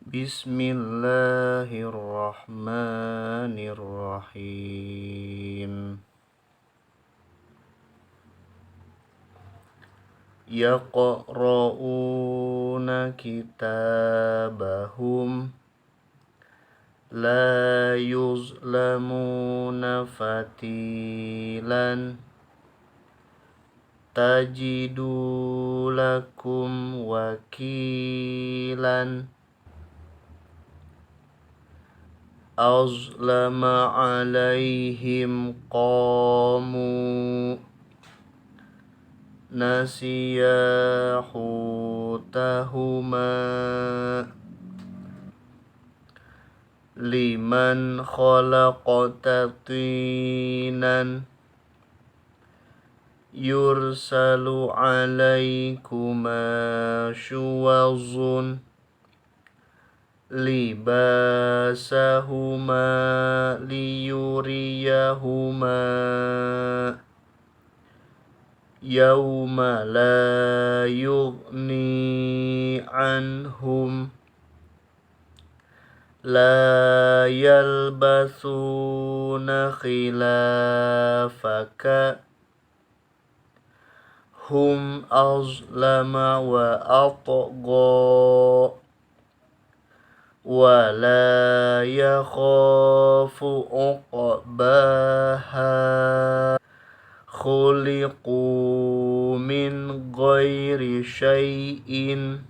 Bismillahirrahmanirrahim. Yaqra'una kitabahum la yuzlamuna fatilan tajidu lakum wakilan azlama alaihim qamu nasiya hutahuma liman khalaqta tinan yursalu alaikuma syuwazun libasahuma liyuriyahuma yawma la yughni anhum la yalbasuna khilafaka hum azlama wa atgha wa la yakhafu uqbaha khuliqu min ghairi syai'in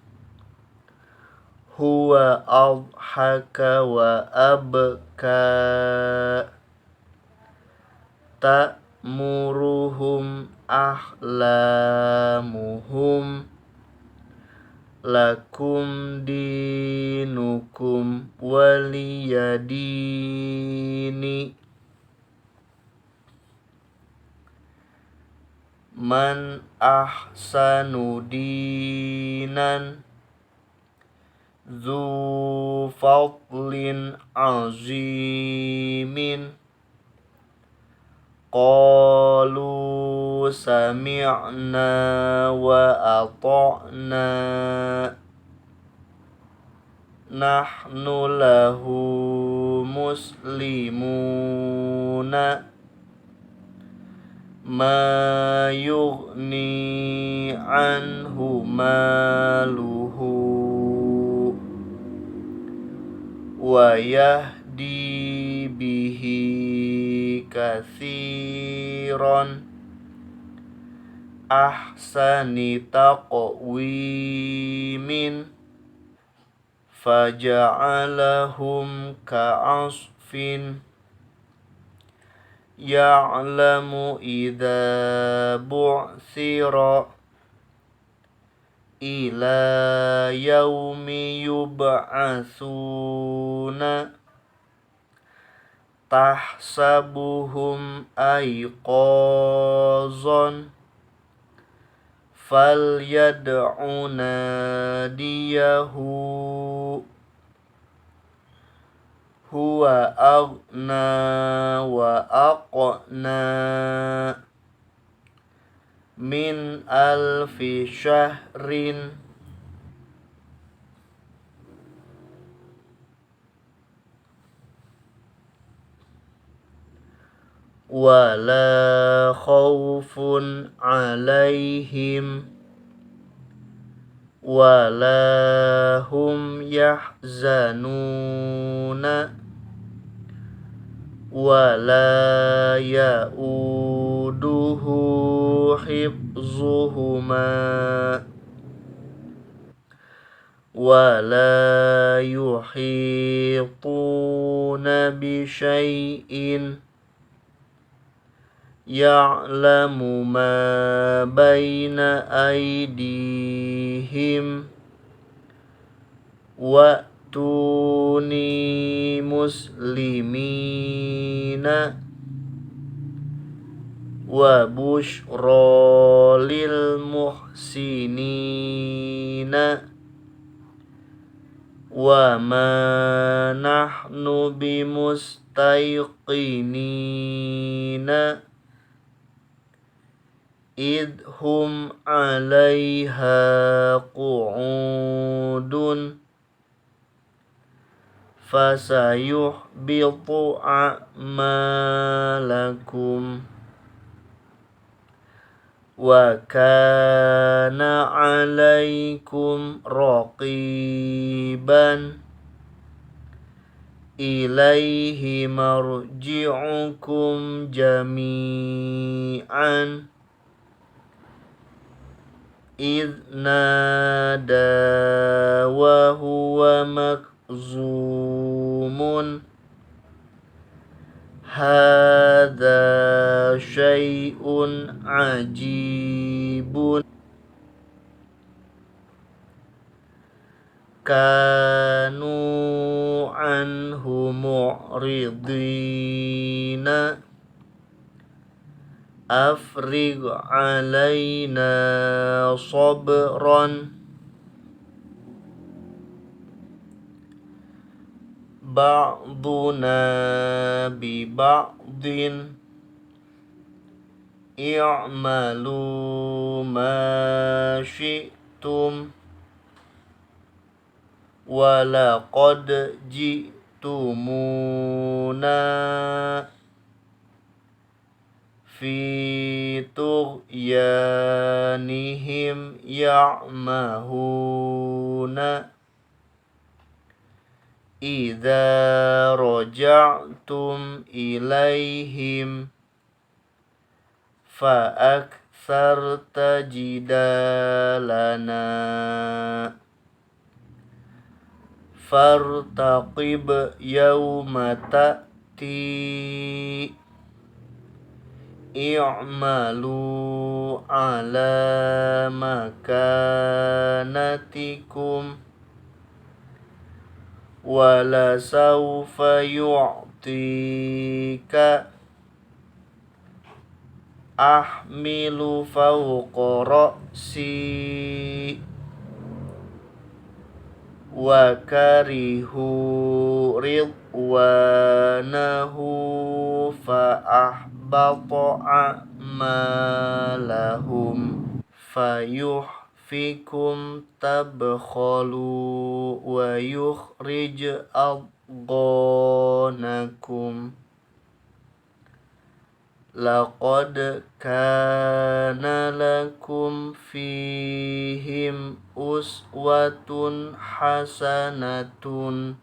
huwa adhaka wa abka ta'muruhum ahlamuhum lakum dinukum waliyadini. Man ahsanu dinan zu fadlin azimin qalu sami'na wa ata'na nahnu lahu muslimuna ma yughni anhu maluhu wa yahdi bihi katsiran ahsani taqwimin faja'alahum ka'asfin ya'lamu idza bu'thira ila yaumi yub'atsuna tahsabuhum ayqazan falyad'u nadiyahu huwa aghna wa aqna min alfi syahrin wala khawfun alaihim wala hum yahzanuna wala ya'uduhu hifzuhuma wala yuhituna bisyai'in ya'lamu ma baina aydihim wa'tuni muslimina wa bushra lil muhsinina wa ma nahnu bimustayqinina idhum 'alaiha qu'udun fasayuhbitu a'malakum wa kana 'alaikum raqiban ilaihi marji'ukum jami'an idh nada wa huwa makzumun hadza syai'un ajibun kanu anhu mu'ridina afrigh alaina sabran ba'duna bi ba'din i'malu ma syi'tum walaqad ji'tumuna fi tughyanihim ya'mahuna idza raja'tum ilaihim fa'aktsarta jidalana fartaqib yawma ta'ti i'malu ala makanatikum wala sawfa yu'tika ahmilu fawqa ra'si wa karihu ridwanahu fa ahbata a'malahum fayuhfikum tabkhalu wa yukhrij adghanakum laqad kana lakum fihim uswatun hasanatun